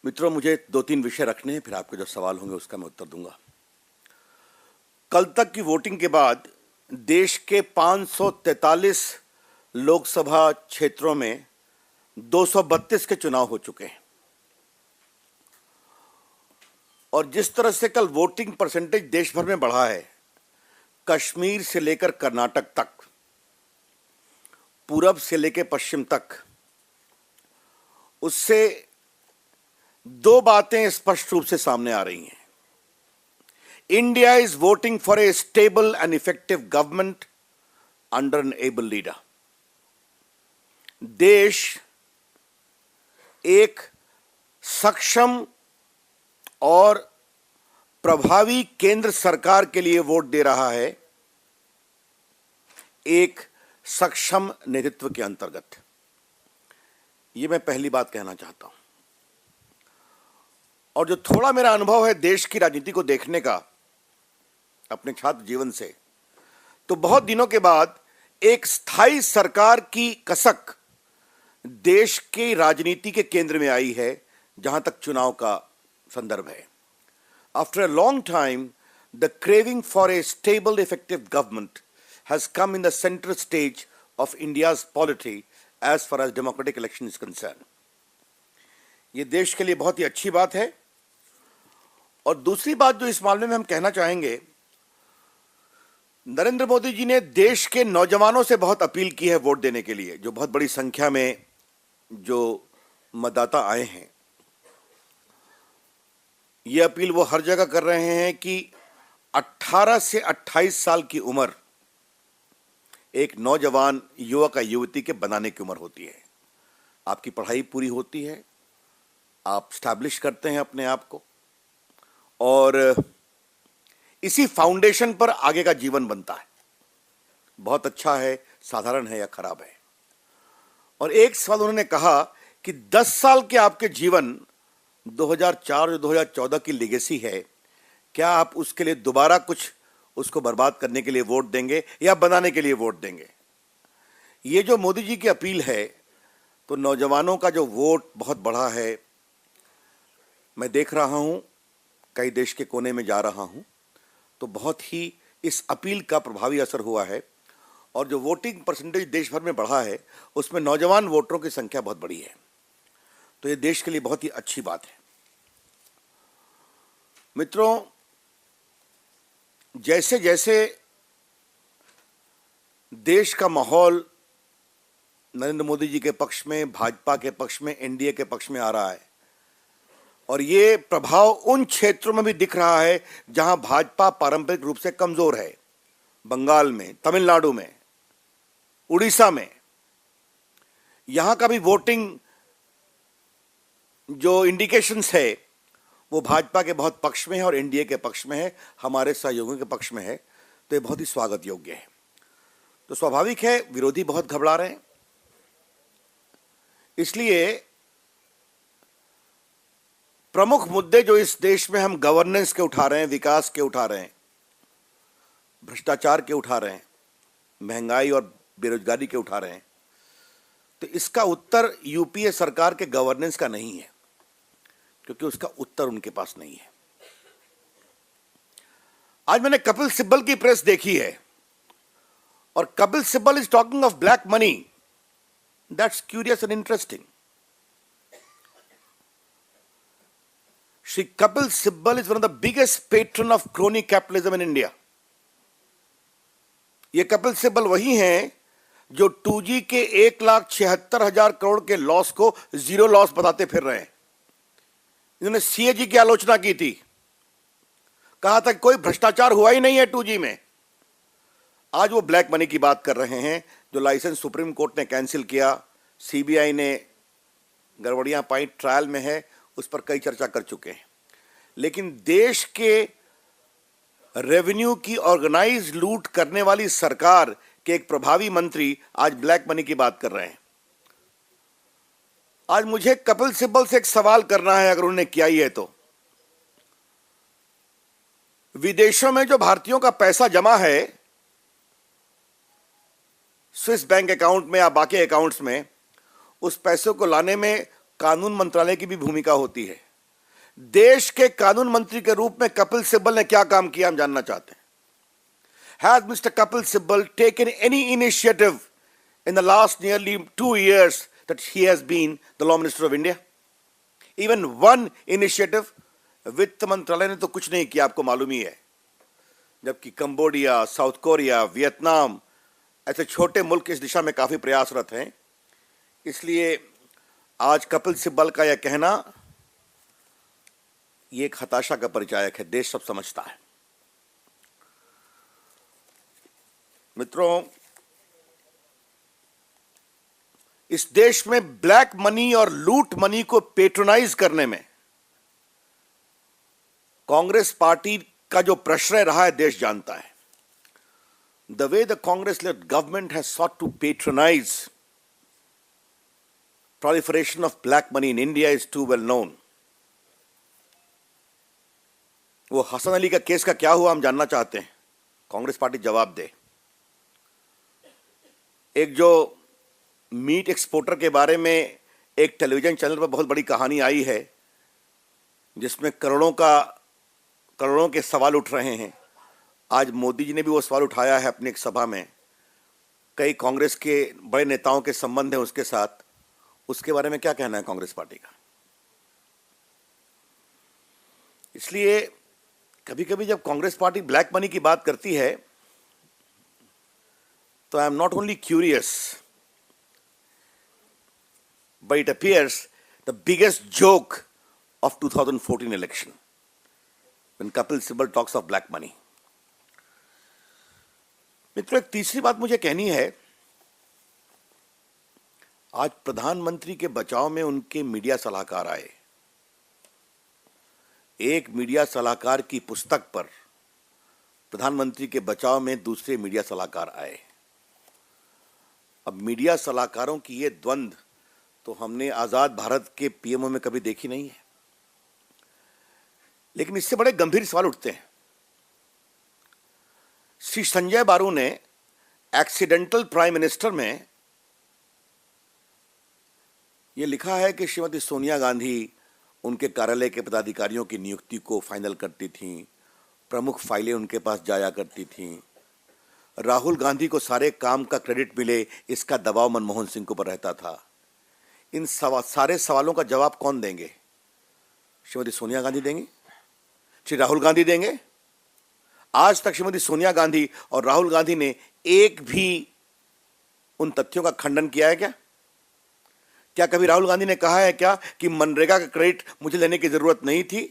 मित्रों, मुझे दो तीन विषय रखने हैं, फिर आपके जो सवाल होंगे उसका मैं उत्तर दूंगा। कल तक की वोटिंग के बाद देश के 543 लोकसभा क्षेत्रों में 232 के चुनाव हो चुके हैं और जिस तरह से कल वोटिंग परसेंटेज देश भर में बढ़ा है, कश्मीर से लेकर कर्नाटक तक, पूरब से लेकर पश्चिम तक, उससे दो बातें स्पष्ट रूप से सामने आ रही हैं। India is voting for a stable and effective government under an able leader. देश एक सक्षम और प्रभावी केंद्र सरकार के लिए वोट दे रहा है, एक सक्षम नेतृत्व के अंतर्गत। यह मैं पहली बात कहना चाहता हूं। और जो थोड़ा मेरा अनुभव है देश की राजनीति को देखने का अपने छात्र जीवन से, तो बहुत दिनों के बाद एक स्थायी सरकार की कसक देश की राजनीति के केंद्र में आई है, जहां तक चुनाव का संदर्भ है। After a long time, the craving for a stable effective government has come in the central stage of India's polity as far as democratic election is concern. ये देश के लिए बहुत ही अच्छी बात है। और दूसरी बात जो इस मामले में हम कहना चाहेंगे, नरेंद्र मोदी जी ने देश के नौजवानों से बहुत अपील की है वोट देने के लिए, जो बहुत बड़ी संख्या में जो मतदाता आए हैं। यह अपील वो हर जगह कर रहे हैं कि 18 से 28 साल की उम्र एक नौजवान युवक या युवती के बनाने की उम्र होती है। आपकी पढ़ाई पूरी होती है, आप स्टैब्लिश करते हैं अपने आप को, और इसी फाउंडेशन पर आगे का जीवन बनता है। बहुत अच्छा है, साधारण है या खराब है। और एक सवाल उन्होंने कहा कि 10 साल के आपके जीवन 2004 और 2014 की लेगेसी है, क्या आप उसके लिए दोबारा कुछ उसको बर्बाद करने के लिए वोट देंगे या बनाने के लिए वोट देंगे? ये जो मोदी जी की अपील है, तो नौजवानों का जो वोट बहुत बढ़ा है। मैं देख रहा हूं, कई देश के कोने में जा रहा हूं, तो बहुत ही इस अपील का प्रभावी असर हुआ है। और जो वोटिंग परसेंटेज देश भर में बढ़ा है, उसमें नौजवान वोटरों की संख्या बहुत बड़ी है। तो ये देश के लिए बहुत ही अच्छी बात है। मित्रों, जैसे जैसे देश का माहौल नरेंद्र मोदी जी के पक्ष में, भाजपा के पक्ष में, एनडीए के पक्ष में आ रहा है, और ये प्रभाव उन क्षेत्रों में भी दिख रहा है जहां भाजपा पारंपरिक रूप से कमजोर है। बंगाल में, तमिलनाडु में, उड़ीसा में, यहां का भी वोटिंग जो इंडिकेशंस है वो भाजपा के बहुत पक्ष में है और एनडीए के पक्ष में है, हमारे सहयोगियों के पक्ष में है। तो ये बहुत ही स्वागत योग्य है। तो स्वाभाविक है विरोधी बहुत घबरा रहे हैं, इसलिए प्रमुख मुद्दे जो इस देश में हम गवर्नेंस के उठा रहे हैं, विकास के उठा रहे हैं, भ्रष्टाचार के उठा रहे हैं, महंगाई और बेरोजगारी के उठा रहे हैं, तो इसका उत्तर यूपीए सरकार के गवर्नेंस का नहीं है, क्योंकि उसका उत्तर उनके पास नहीं है। आज मैंने कपिल सिब्बल की प्रेस देखी है, और Kapil Sibal is talking of black money. That's curious and interesting. Shri Kapil Sibal is one of the biggest patron of crony capitalism in India. ये कपिल सिब्बल वही हैं जो 2G के 1,76,000 करोड़ के लॉस को जीरो लॉस बताते फिर रहे हैं। इन्होंने सीएजी की आलोचना की थी, कहा था कोई भ्रष्टाचार हुआ ही नहीं है 2G में। आज वो ब्लैक मनी की बात कर रहे हैं, जो लाइसेंस सुप्रीम कोर्ट ने कैंसिल किया, सीबीआई ने गड़बड़ियां पाई, ट्रायल में है, उस पर कई चर्चा कर चुके हैं। लेकिन देश के रेवेन्यू की ऑर्गेनाइज लूट करने वाली सरकार के एक प्रभावी मंत्री आज ब्लैक मनी की बात कर रहे हैं। आज मुझे कपिल सिब्बल से एक सवाल करना है, अगर उन्होंने किया ही है तो। विदेशों में जो भारतीयों का पैसा जमा है, स्विस बैंक अकाउंट में या बाकी अकाउंट्स में, उस पैसों को लाने में कानून मंत्रालय की भी भूमिका होती है। देश के कानून मंत्री के रूप में कपिल सिब्बल ने क्या काम किया, हम जानना चाहते हैं। Has Mr. Kapil Sibal taken any initiative in the last nearly 2 years that he has been the Law Minister of India? Even one initiative? वित्त मंत्रालय ने तो कुछ नहीं किया, आपको मालूम ही है। जबकि कंबोडिया, साउथ कोरिया, वियतनाम ऐसे छोटे मुल्क इस दिशा में काफी प्रयासरत हैं। इसलिए आज कपिल सिब्बल का यह कहना ये एक हताशा का परिचायक है। देश सब समझता है। मित्रों, इस देश में ब्लैक मनी और लूट मनी को पेट्रोनाइज करने में कांग्रेस पार्टी का जो प्रश्रय रहा है देश जानता है। The way the Congress-led government has sought to patronize proliferation of black money in India is too well known. वो हसन अली का केस का क्या हुआ, हम जानना चाहते हैं। कांग्रेस पार्टी जवाब दे। एक जो मीट एक्सपोर्टर के बारे में एक टेलीविजन चैनल पर बहुत बड़ी कहानी आई है, जिसमें करोड़ों के सवाल उठ रहे हैं। आज मोदी जी ने भी वो सवाल उठाया है अपनी एक सभा में। कई कांग्रेस के बड़े नेताओं के संबंध है उसके साथ। उसके बारे में क्या कहना है कांग्रेस पार्टी का? इसलिए कभी कभी जब कांग्रेस पार्टी ब्लैक मनी की बात करती है तो I am not only curious, but it appears the biggest joke of 2014 election when Kapil Sibal talks of black money. मित्रों, एक तीसरी बात मुझे कहनी है। आज प्रधानमंत्री के बचाव में उनके मीडिया सलाहकार आए। एक मीडिया सलाहकार की पुस्तक पर प्रधानमंत्री के बचाव में दूसरे मीडिया सलाहकार आए। अब मीडिया सलाहकारों की ये द्वंद्व तो हमने आजाद भारत के पीएमओ में कभी देखी नहीं है। लेकिन इससे बड़े गंभीर सवाल उठते हैं। श्री संजय बारू ने एक्सीडेंटल प्राइम मिनिस्टर में यह लिखा है कि श्रीमती सोनिया गांधी उनके कार्यालय के पदाधिकारियों की नियुक्ति को फाइनल करती थीं, प्रमुख फाइलें उनके पास जाया करती थीं, राहुल गांधी को सारे काम का क्रेडिट मिले इसका दबाव मनमोहन सिंह को पर रहता था। इन सारे सवालों का जवाब कौन देंगे? श्रीमती सोनिया गांधी देंगी? श्री राहुल गांधी देंगे? आज तक श्रीमती सोनिया गांधी और राहुल गांधी ने एक भी उन तथ्यों का खंडन किया है क्या? क्या कभी राहुल गांधी ने कहा है क्या कि मनरेगा का क्रेडिट मुझे लेने की जरूरत नहीं थी,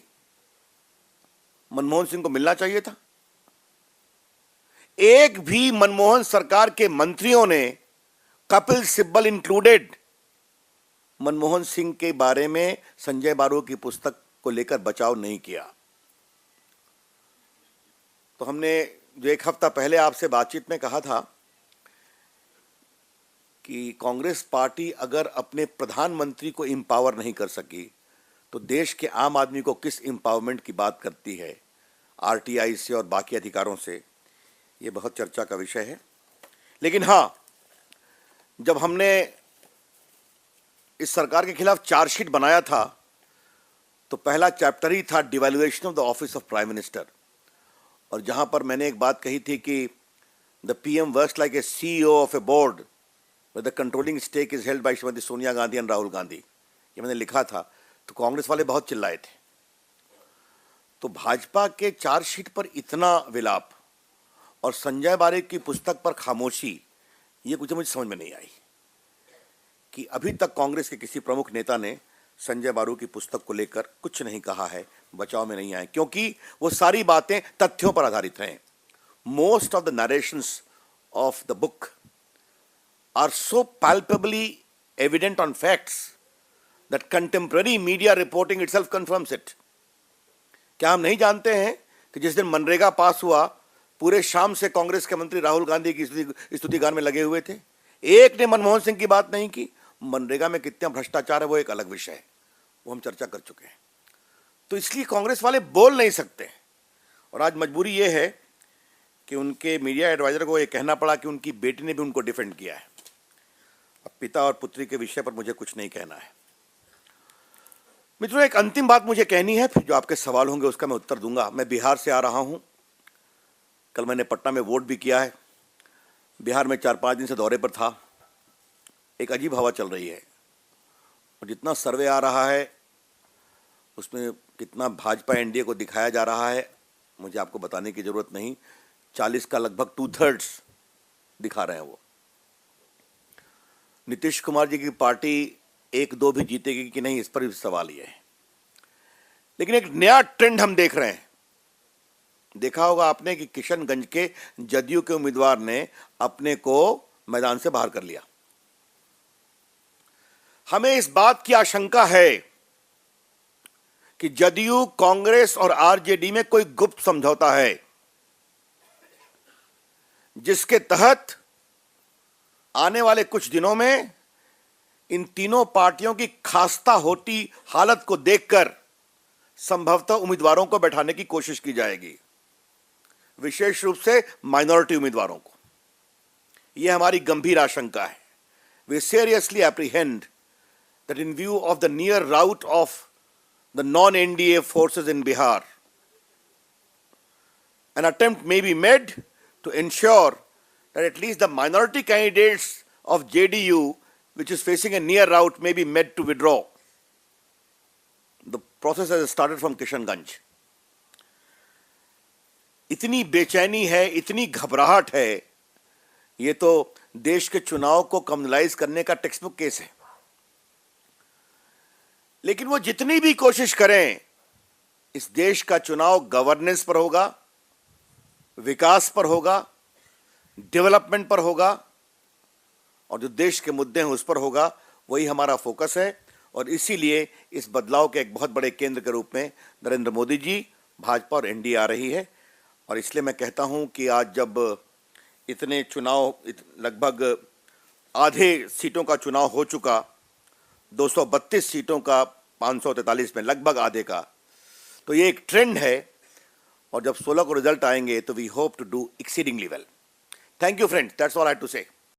मनमोहन सिंह को मिलना चाहिए था? एक भी मनमोहन सरकार के मंत्रियों ने, कपिल सिब्बल इंक्लूडेड, मनमोहन सिंह के बारे में संजय बारू की पुस्तक को लेकर बचाव नहीं किया। तो हमने जो एक हफ्ता पहले आपसे बातचीत में कहा था कि कांग्रेस पार्टी अगर अपने प्रधानमंत्री को एम्पावर नहीं कर सकी तो देश के आम आदमी को किस एम्पावरमेंट की बात करती है, आरटीआई से और बाकी अधिकारों से? ये बहुत चर्चा का विषय है। लेकिन हाँ, जब हमने इस सरकार के खिलाफ चार्जशीट बनाया था तो पहला चैप्टर ही था devaluation of the office of prime minister, और जहां पर मैंने एक बात कही थी कि the PM works like a CEO of A board where the controlling stake is held by Shrimati Sonia Gandhi और राहुल गांधी, ये मैंने लिखा था। तो कांग्रेस वाले बहुत चिल्लाए थे। तो भाजपा के चार्जशीट पर इतना विलाप और संजय बारू की पुस्तक पर खामोशी, ये कुछ मुझे समझ में नहीं आई कि अभी तक कांग्रेस के किसी प्रमुख नेता ने संजय बारू की पुस्तक को लेकर कुछ नहीं कहा है, बचाव में नहीं आए, क्योंकि वो सारी बातें तथ्यों पर आधारित हैं। Most of the narrations of the book are so palpably evident on facts that contemporary media reporting itself confirms it. क्या हम नहीं जानते हैं कि जिस दिन मनरेगा पास हुआ पूरे शाम से कांग्रेस के मंत्री राहुल गांधी की स्तुतिगान में लगे हुए थे? एक ने मनमोहन सिंह की बात नहीं की। मनरेगा में कितना भ्रष्टाचार है वो एक अलग विषय है, वो हम चर्चा कर चुके हैं। तो इसलिए कांग्रेस वाले बोल नहीं सकते, और आज मजबूरी ये है कि उनके मीडिया एडवाइजर को ये कहना पड़ा कि उनकी बेटी ने भी उनको डिफेंड किया है। अब पिता और पुत्री के विषय पर मुझे कुछ नहीं कहना है। मित्रों, एक अंतिम बात मुझे कहनी है, फिर जो आपके सवाल होंगे उसका मैं उत्तर दूंगा। मैं बिहार से आ रहा हूं, कल मैंने पटना में वोट भी किया है। बिहार में 4-5 दिन से दौरे पर था। एक अजीब हवा चल रही है और जितना सर्वे आ रहा है उसमें कितना भाजपा एनडीए को दिखाया जा रहा है मुझे आपको बताने की जरूरत नहीं। 40 का लगभग 2/3 दिखा रहे हैं वो। नीतीश कुमार जी की पार्टी 1-2 भी जीतेगी कि नहीं, इस पर भी सवाल ये है। लेकिन एक नया ट्रेंड हम देख रहे हैं। देखा होगा आपने कि किशनगंज के जदयू के उम्मीदवार ने अपने को मैदान से बाहर कर लिया। हमें इस बात की आशंका है कि जदयू, कांग्रेस और आरजेडी में कोई गुप्त समझौता है जिसके तहत आने वाले कुछ दिनों में इन तीनों पार्टियों की खास्ता होती हालत को देखकर संभवतः उम्मीदवारों को बैठाने की कोशिश की जाएगी, विशेष रूप से माइनॉरिटी उम्मीदवारों को। यह हमारी गंभीर आशंका है। We seriously apprehend that in view of the near rout of the non-NDA forces in Bihar, an attempt may be made to ensure that at least the minority candidates of JDU, which is facing a near rout, may be made to withdraw. The process has started from Kishanganj. इतनी बेचैनी है, इतनी घबराहट है, ये तो देश के चुनाव को कम्युनलाइज करने का टेक्स्ट बुक केस है। लेकिन वो जितनी भी कोशिश करें, इस देश का चुनाव गवर्नेंस पर होगा, विकास पर होगा, डेवलपमेंट पर होगा और जो देश के मुद्दे हैं उस पर होगा। वही हमारा फोकस है और इसीलिए इस बदलाव के एक बहुत बड़े केंद्र के रूप में नरेंद्र मोदी जी, भाजपा और एनडीए आ रही है। और इसलिए मैं कहता हूं कि आज जब इतने चुनाव, लगभग आधे सीटों का चुनाव हो चुका, 232 सीटों का 543 में लगभग आधे का, तो ये एक ट्रेंड है और जब 16 को रिजल्ट आएंगे तो we hope to do exceedingly well. Thank you friends, that's all I had to से।